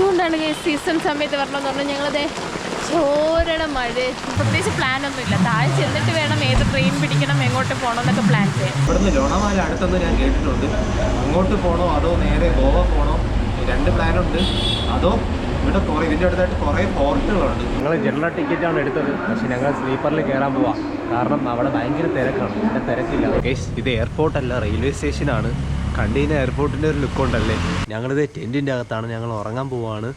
അതുകൊണ്ടാണ് സീസൺ സമയത്ത് വരണമെന്ന് പറഞ്ഞാൽ ഞങ്ങളത് ചോരണ മഴ. പ്രത്യേകിച്ച് പ്ലാനൊന്നുമില്ല. താഴെ ചെന്നിട്ട് വേണം ഏത് ട്രെയിൻ പിടിക്കണം, എങ്ങോട്ട് പോകണം എന്നൊക്കെ പ്ലാൻ ചെയ്യാം. ഇവിടുന്ന് ലോണാവാല അടുത്തെന്ന് ഞാൻ കേട്ടിട്ടുണ്ട്. അങ്ങോട്ട് പോകണോ അതോ നേരെ ഗോവ പോകണോ, 2 പ്ലാനുണ്ട്. അതോ ഇവിടെ കുറേ ഇതിൻ്റെ അടുത്തായിട്ട് കുറേ ഫോർട്ടുകളുണ്ട്. ഞങ്ങൾ ജനറൽ ടിക്കറ്റാണ് എടുത്തത്, പക്ഷേ ഞങ്ങൾ സ്ലീപ്പറിൽ കയറാൻ പോവാം. കാരണം അവിടെ ഭയങ്കര തിരക്കാണ്. ഇവിടെ തിരക്കില്ല. ഇത് എയർപോർട്ടല്ല, റെയിൽവേ സ്റ്റേഷനാണ്. കണ്ടീന എയർപോർട്ടിൻ്റെ ഒരു ലുക്ക് ഉണ്ടല്ലേ. ഞങ്ങളിത് ടെൻറ്റിൻ്റെ അകത്താണ്, ഞങ്ങൾ ഉറങ്ങാൻ പോവാണ്.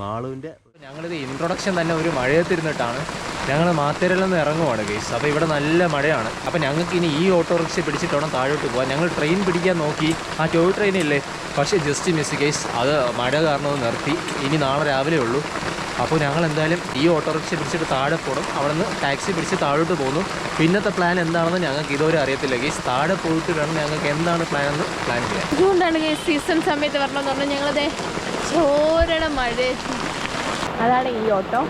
മാളുവിൻ്റെ ഞങ്ങളിത് ഇൻട്രൊഡക്ഷൻ തന്നെ ഒരു മഴയത്തിരുന്നിട്ടാണ്. ഞങ്ങൾ മാത്തേരയിൽ നിന്ന് ഇറങ്ങുവാണ് ഗൈസ്. അപ്പോൾ ഇവിടെ നല്ല മഴയാണ്. അപ്പോൾ ഞങ്ങൾക്ക് ഇനി ഈ ഓട്ടോറിക്ഷ പിടിച്ചിട്ട് വേണം താഴോട്ട് പോകാൻ. ഞങ്ങൾ ട്രെയിൻ പിടിക്കാൻ നോക്കി, ആ ടോയ് ട്രെയിനില്ലേ, പക്ഷേ ജസ്റ്റ് മിസ് ഗൈസ്. അത് മഴ കാരണം നിർത്തി. ഇനി നാളെ രാവിലെ ഉള്ളൂ. അപ്പോൾ ഞങ്ങൾ എന്തായാലും ഈ ഓട്ടോറിക്ഷ പിടിച്ചിട്ട് താഴെ പോകണം. അവിടെ നിന്ന് ടാക്സി പിടിച്ച് താഴോട്ട് പോകുന്നു. പിന്നത്തെ പ്ലാൻ എന്താണെന്ന് ഞങ്ങൾക്ക് ഇതുവരെ അറിയത്തില്ല ഗൈസ്. താഴെ പോയിട്ട് വേണം ഞങ്ങൾക്ക് എന്താണ് പ്ലാൻ എന്ന് പ്ലാൻ ചെയ്യാം. അതുകൊണ്ടാണ് ഗൈസ് സീസൺ സമയത്ത് വരണമെന്ന് പറഞ്ഞാൽ ഞങ്ങളത് ചോരണ മഴ. അതാണ് ഈ ഓട്ടോ.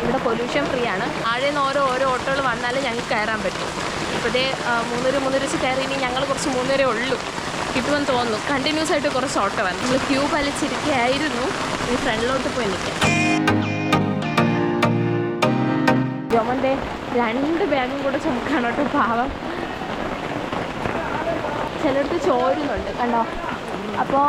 ഇവിടെ പൊല്യൂഷൻ ഫ്രീ ആണ്. താഴെ നിന്ന് ഓരോ ഓട്ടോകൾ വന്നാലും ഞങ്ങൾക്ക് കയറാൻ പറ്റും. ഇപ്പോഴേ 3 വെച്ച് കയറി. ഇനി ഞങ്ങൾ കുറച്ച് 3 വരെ ഉള്ളൂ, കിട്ടുമെന്ന് തോന്നുന്നു. കണ്ടിന്യൂസ് ആയിട്ട് കുറച്ച് ഓട്ടോ വന്നു. നമ്മൾ ക്യൂ വലിച്ചിരിക്കുകയായിരുന്നു. ഇനി ഫ്രണ്ടിലോട്ട് പോയി നിൽക്കാം. ജോമൻ്റെ 2 ബാഗും കൂടെ ചുമക്കാണ് കേട്ടോ, പാവം. ചിലടത്ത് ചോരുന്നുണ്ട് കണ്ടോ. അപ്പോൾ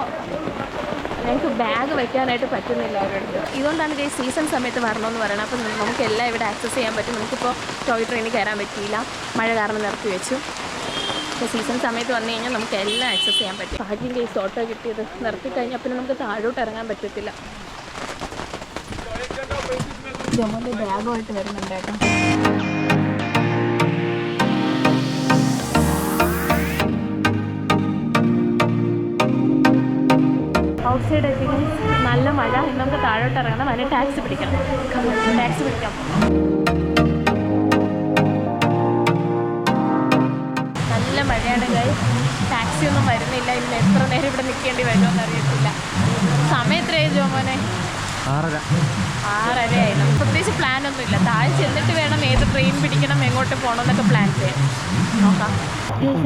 ഞങ്ങൾക്ക് ബാഗ് വെക്കാനായിട്ട് പറ്റുന്നില്ല അവരുടെ. ഇതുകൊണ്ടാണ് ഈ സീസൺ സമയത്ത് വരണമെന്ന് പറയുന്നത്. അപ്പം നമുക്കെല്ലാം ഇവിടെ ആക്സസ് ചെയ്യാൻ പറ്റും. നമുക്കിപ്പോൾ ടോയ് ട്രെയിനിൽ കയറാൻ പറ്റിയില്ല, മഴ കാരണം നിർത്തി വെച്ചു. അപ്പോൾ സീസൺ സമയത്ത് വന്നു കഴിഞ്ഞാൽ നമുക്ക് എല്ലാം ആക്സസ് ചെയ്യാൻ പറ്റും. ഭാഗ്യം കേസ് ഓട്ടോ കിട്ടിയത്. നിർത്തി കഴിഞ്ഞാൽ പിന്നെ നമുക്ക് താഴോട്ട് ഇറങ്ങാൻ പറ്റത്തില്ല. ജോമോൻ്റെ ബാഗുമായിട്ട് വരുന്നുണ്ട് കേട്ടോ. ഔട്ട് സൈഡ് എത്തിക്കാൻ നല്ല മഴ. ഇന്ന് നമുക്ക് താഴോട്ട് ഇറങ്ങണം. അതിന് ടാക്സി പിടിക്കണം. ടാക്സി പിടിക്കാം. നല്ല മഴയാണ് ഗൈസ്. ടാക്സി ഒന്നും വരുന്നില്ല. ഇന്ന് എത്ര നേരം ഇവിടെ നിൽക്കേണ്ടി വരുമെന്ന് അറിയത്തില്ല. സമയം എത്രയായി ജോമോനെ? 6:30 ആയി. നമുക്ക് പ്രത്യേകിച്ച് പ്ലാനൊന്നുമില്ല. താഴെ ചെന്നിട്ട് വേണം ഏത് ട്രെയിൻ പിടിക്കണം, എങ്ങോട്ട് പോകണം എന്നൊക്കെ പ്ലാൻ ചെയ്യാം. നോക്കാം.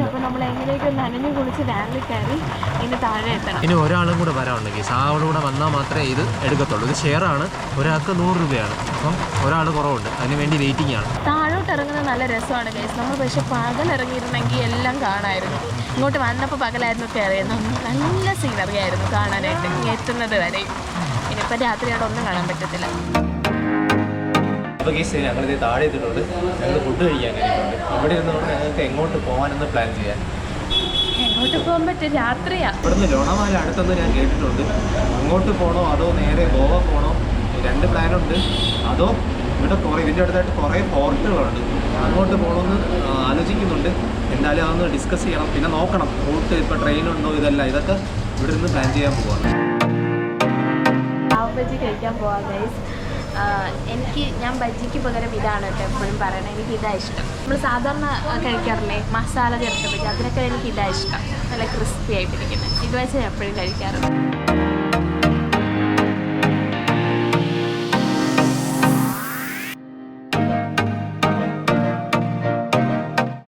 അപ്പോൾ നമ്മൾ എങ്ങനെയൊക്കെ നനഞ്ഞു കുളിച്ച് വാനിൽ കയറി ഇനി താഴെ എത്തണം. ഇനി ഒരാളും കൂടെ വരാനുണ്ട് കേസ്. ആ ആളും കൂടെ വന്നാൽ മാത്രമേ ഇത് എടുക്കത്തുള്ളൂ. ഇത് ഷെയറാണ്. ഒരാൾക്ക് 100 രൂപയാണ്. അപ്പം ഒരാൾ കുറവുണ്ട്, അതിന് വേണ്ടി വെയിറ്റിംഗ് ആണ്. താഴോട്ട് ഇറങ്ങുന്നത് നല്ല രസമാണ് കേസ്. നമ്മൾ പക്ഷേ പകൽ ഇറങ്ങിയിരുന്നെങ്കിൽ എല്ലാം കാണാമായിരുന്നു. ഇങ്ങോട്ട് വന്നപ്പോൾ പകലായിരുന്നു കയറിയത്. നല്ല സീനറി ആയിരുന്നു കാണാനായിട്ട് എത്തുന്നത് വരെ. ഇനിയിപ്പോൾ രാത്രി അവിടെ ഒന്നും കാണാൻ പറ്റത്തില്ല. അപ്പോൾ കേസ് ഞങ്ങളിത് താഴെ എത്തിയിട്ടുണ്ട്. ഞങ്ങൾ ഫുഡ് കഴിക്കാൻ കഴിഞ്ഞിട്ടുണ്ട്. ഇവിടെ ഇരുന്നുകൊണ്ട് ഞങ്ങൾക്ക് എങ്ങോട്ട് പോകാനെന്ന് പ്ലാൻ ചെയ്യാൻ. എങ്ങോട്ട് പോകാൻ പറ്റും? രാത്രിയാണ്. ഇവിടുന്ന് ലോണാവാല അടുത്തെന്ന് ഞാൻ കേട്ടിട്ടുണ്ട്. അങ്ങോട്ട് പോകണോ അതോ നേരെ ഗോവ പോകണോ, 2 പ്ലാനുണ്ട്. അതോ ഇവിടെ ഇതിൻ്റെ അടുത്തായിട്ട് കുറേ ഫോർട്ടുകളുണ്ട്. അങ്ങോട്ട് പോകണമെന്ന് ആലോചിക്കുന്നുണ്ട്. എന്തായാലും അതൊന്ന് ഡിസ്കസ് ചെയ്യണം. പിന്നെ നോക്കണം റൂട്ട്, ഇപ്പോൾ ട്രെയിനുണ്ടോ, ഇതൊക്കെ ഇവിടെ നിന്ന് പ്ലാൻ ചെയ്യാൻ പോവാണ്. പാവ് ബജി കഴിക്കാൻ പോവാം ഗൈസ്. ഞാൻ ബജിക്ക് പകരം ഇതാണ് കേട്ടോ എപ്പോഴും പറയണത്. എനിക്ക് ഇതാണ് ഇഷ്ടം. നമ്മൾ സാധാരണ കഴിക്കാറില്ലേ മസാല ചേർത്ത ബജി, അതിനൊക്കെ എനിക്ക് ഇതാണ് ഇഷ്ടം. നല്ല ക്രിസ്പി ആയിട്ടിരിക്കുന്നത്. ഇത് വെച്ച് ഞാൻ എപ്പോഴും കഴിക്കാറുണ്ട്.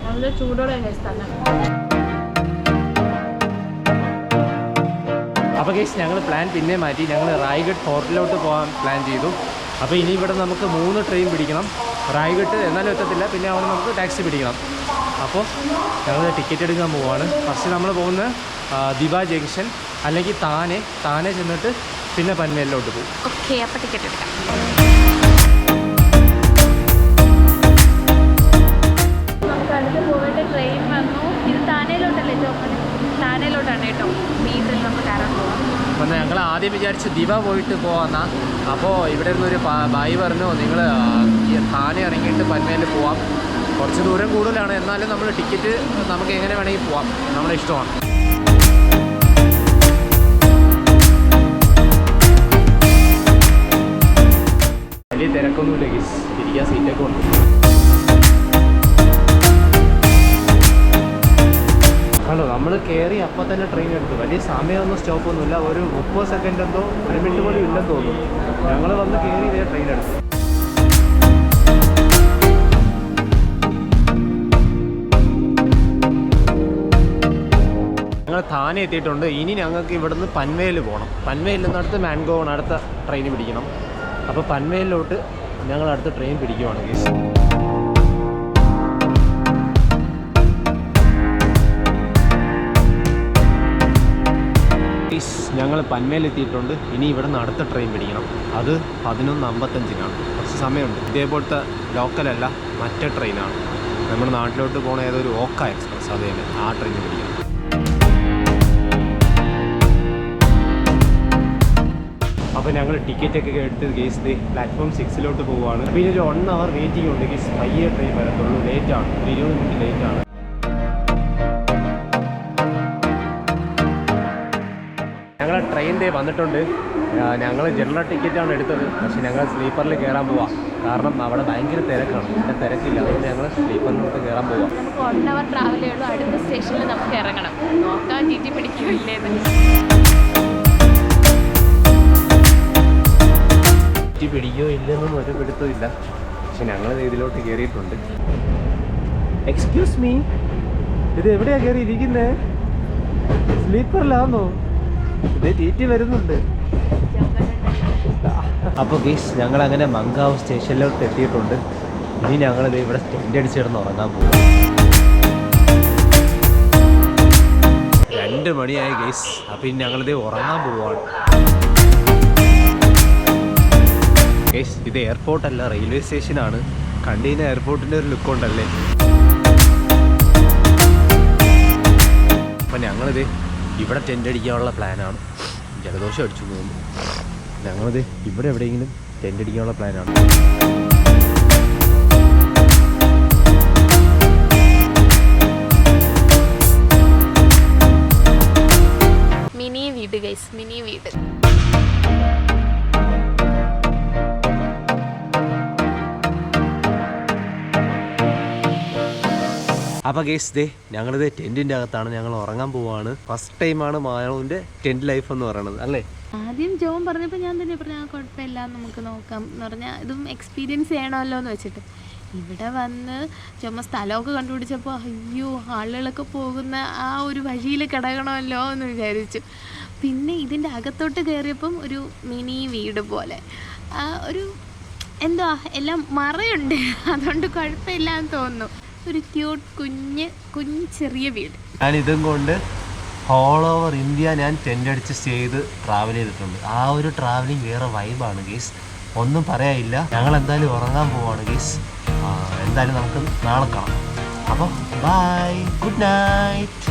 നല്ല ചൂടോടെ കഴിച്ച് തന്നെ. അപ്പോൾ കേസ് ഞങ്ങൾ പ്ലാൻ പിന്നെ മാറ്റി. ഞങ്ങൾ റായ്ഗഡ് ഫോർട്ടിലോട്ട് പോകാൻ പ്ലാൻ ചെയ്തു. അപ്പോൾ ഇനി ഇവിടെ നമുക്ക് 3 ട്രെയിൻ പിടിക്കണം. റായ്ഗഡ് എന്നാലും എത്തത്തില്ല. പിന്നെ അവിടെ നമുക്ക് ടാക്സി പിടിക്കണം. അപ്പോൾ ഞങ്ങൾ ടിക്കറ്റ് എടുക്കാൻ പോവുകയാണ്. ഫസ്റ്റ് നമ്മൾ പോകുന്നത് ദിബ ജംഗ്ഷൻ അല്ലെങ്കിൽ താനെ ചെന്നിട്ട് പിന്നെ പൻവേലിലോട്ട് പോകും. ഓക്കെ, അപ്പോൾ ടിക്കറ്റ് എടുക്കാം. നമുക്ക് അടുത്ത് പോകേണ്ട ട്രെയിൻ വന്നു. ഇത് താനയിലോട്ടല്ലേ ജോമോനെ? താനയിലോട്ടാണ് കേട്ടോ. മീറ്ററിൽ നമുക്ക് കയറാൻ പോകാം. അപ്പം ഞങ്ങൾ ആദ്യം വിചാരിച്ച് ദിബ പോയിട്ട് പോകാമെന്നാ. അപ്പോൾ ഇവിടെ നിന്നൊരു ബായി പറഞ്ഞു, നിങ്ങൾ ഈ താനെ ഇറങ്ങിയിട്ട് പൻവേലിൽ പോവാം. കുറച്ച് ദൂരം കൂടുതലാണ്, എന്നാലും നമ്മൾ ടിക്കറ്റ് നമുക്ക് എങ്ങനെ വേണമെങ്കിൽ പോവാം, നമ്മുടെ ഇഷ്ടമാണ്. വലിയ തിരക്കൊന്നുമില്ല ഗീസ്. ഇരിക്കാൻ സീറ്റൊക്കെ ഉണ്ട്. കണ്ടോ, നമ്മൾ കയറി അപ്പം തന്നെ ട്രെയിൻ എടുത്തു. വലിയ സമയമൊന്നും സ്റ്റോപ്പൊന്നുമില്ല. ഒരു 30 സെക്കൻഡ് എന്തോ 1 മിനിറ്റ് പോലും ഇല്ലെന്ന് തോന്നുന്നു. ഞങ്ങൾ വന്ന് കയറി ഇതേ ട്രെയിൻ എടുത്തു. ഞങ്ങൾ താനെ എത്തിയിട്ടുണ്ട്. ഇനി ഞങ്ങൾക്ക് ഇവിടുന്ന് പൻവേൽ പോകണം. പൻവേലിൽ നിന്ന് അടുത്ത് മാൻഗോവാണ് അടുത്ത ട്രെയിൻ പിടിക്കണം. അപ്പോൾ പൻവേലിലോട്ട് ഞങ്ങൾ അടുത്ത ട്രെയിൻ പിടിക്കുവാണ് ഗൈസ്. ഞങ്ങൾ പൻവേലെത്തിയിട്ടുണ്ട്. ഇനി ഇവിടെ നിന്ന് അടുത്ത ട്രെയിൻ പിടിക്കണം. അത് 11:55 കുറച്ച് സമയമുണ്ട്. ഇതേപോലത്തെ ലോക്കലല്ല, മറ്റേ ട്രെയിനാണ്. നമ്മുടെ നാട്ടിലോട്ട് പോകുന്ന ഏതൊരു ഓക്ക എക്സ്പ്രസ്, അത് തന്നെ ആ ട്രെയിൻ പിടിക്കണം. അപ്പോൾ ഞങ്ങൾ ടിക്കറ്റൊക്കെ എടുത്ത് ഗേസ് പ്ലാറ്റ്ഫോം 6 പോവുകയാണ്. അപ്പോൾ ഇനി ഒരു 1 hour വെയിറ്റിംഗ് ഉണ്ട് ഗേസ്. പയ്യെ ട്രെയിൻ വരത്തുള്ളൂ. ലേറ്റാണ്, ഒരു 20 മിനിറ്റ് ലേറ്റാണ്. ഞങ്ങൾ ട്രെയിൻ വന്നിട്ടുണ്ട്. ഞങ്ങൾ ജനറൽ ടിക്കറ്റാണ് എടുത്തത്. പക്ഷേ ഞങ്ങൾ സ്ലീപ്പറിൽ കയറാൻ പോവാം. കാരണം അവിടെ ഭയങ്കര തിരക്കാണ്. ഇവിടെ തിരക്കില്ല, അതുകൊണ്ട് ഞങ്ങൾ സ്ലീപ്പറിലോട്ട് കയറാൻ പോവാം. നമുക്ക് 1 hour ട്രാവലേ ഉള്ളൂ. അടുത്ത സ്റ്റേഷനിൽ നമുക്ക് ഇറങ്ങണം. നോക്കാൻ ടി പിടിക്കില്ലേന്ന്. ടി പിടിക്കോ ഇല്ലെന്നൊന്നും ഒരു പിടുത്തവും ഇല്ല. പക്ഷെ ഞങ്ങൾ ഇതിലോട്ട് കയറിയിട്ടുണ്ട്. എക്സ്ക്യൂസ് മീ, ഇത് എവിടെയാണ് കയറി ഇരിക്കുന്നത്? സ്ലീപ്പറിലാണോ? ഇത് ടി വരുന്നുണ്ട്. അപ്പോൾ ഗീസ് ഞങ്ങളങ്ങനെ മങ്കാവ് സ്റ്റേഷനിലോട്ട് എത്തിയിട്ടുണ്ട്. ഇനി ഞങ്ങളിത് ഇവിടെ ടെൻ്റ് അടിച്ചിടന്ന് ഉറങ്ങാൻ പോകും. 2 മണിയായി ഗീസ്. അപ്പോൾ ഇനി ഞങ്ങളിത് ഉറങ്ങാൻ പോവുകയാണ്. ഗീസ് ഇത് എയർപോർട്ടല്ല, റെയിൽവേ സ്റ്റേഷനാണ്. കണ്ടീന എയർപോർട്ടിൻ്റെ ഒരു ലുക്ക് ഉണ്ടല്ലേ. അപ്പം ഞങ്ങളിത് ഇവിടെ ടെൻ്റ് അടിക്കാനുള്ള പ്ലാനാണ്. ജലദോഷം അടിച്ചു പോകുന്നു. ഞങ്ങളിത് ഇവിടെ എവിടെയെങ്കിലും ടെൻ്റ് അടിക്കാനുള്ള പ്ലാനാണ്. മിനി വീട് ഗൈസ്, മിനി വീട്. അപ്പോൾ ഗേസ് ഞങ്ങളിത് ടെൻറ്റിൻ്റെ അകത്താണ്. ഞങ്ങൾ ഉറങ്ങാൻ പോവാണ്. ഫസ്റ്റ് ടൈമാണ് മാനുവിൻ്റെ ടെൻറ്റ് ലൈഫ് എന്ന് പറയുന്നത് അല്ലേ. ആദ്യം ജോൺ പറഞ്ഞപ്പോൾ ഞാൻ തന്നെ പറഞ്ഞു കുഴപ്പമില്ല, നമുക്ക് നോക്കാം എന്ന് പറഞ്ഞാൽ ഇതും എക്സ്പീരിയൻസ് ചെയ്യണമല്ലോ എന്ന് വെച്ചിട്ട് ഇവിടെ വന്ന് ചുമ സ്ഥലമൊക്കെ കണ്ടുപിടിച്ചപ്പോൾ അയ്യോ ആളുകളൊക്കെ പോകുന്ന ആ ഒരു വഴിയിൽ കിടക്കണമല്ലോ എന്ന് വിചാരിച്ചു. പിന്നെ ഇതിൻ്റെ അകത്തോട്ട് കയറിയപ്പം ഒരു മിനി വീട് പോലെ ഒരു എന്താ എല്ലാം മറയുണ്ട്, അതുകൊണ്ട് കുഴപ്പമില്ല എന്ന് തോന്നുന്നു. ഒരു ക്യൂട്ട് കുഞ്ഞ് ചെറിയ വീട്. ഞാൻ ഇതും കൊണ്ട് ഓൾ ഓവർ ഇന്ത്യ ഞാൻ ടെൻ്റ് അടിച്ച് ചെയ്ത് ട്രാവൽ ചെയ്തിട്ടുണ്ട്. ആ ഒരു ട്രാവലിംഗ് വേറെ വൈബാണ് ഗീസ്, ഒന്നും പറയാനില്ല. ഞങ്ങൾ എന്തായാലും ഉറങ്ങാൻ പോവാണ് ഗീസ്. എന്തായാലും നമുക്ക് നാളെ കാണാം. അപ്പോൾ ബൈ, ഗുഡ് നൈറ്റ്.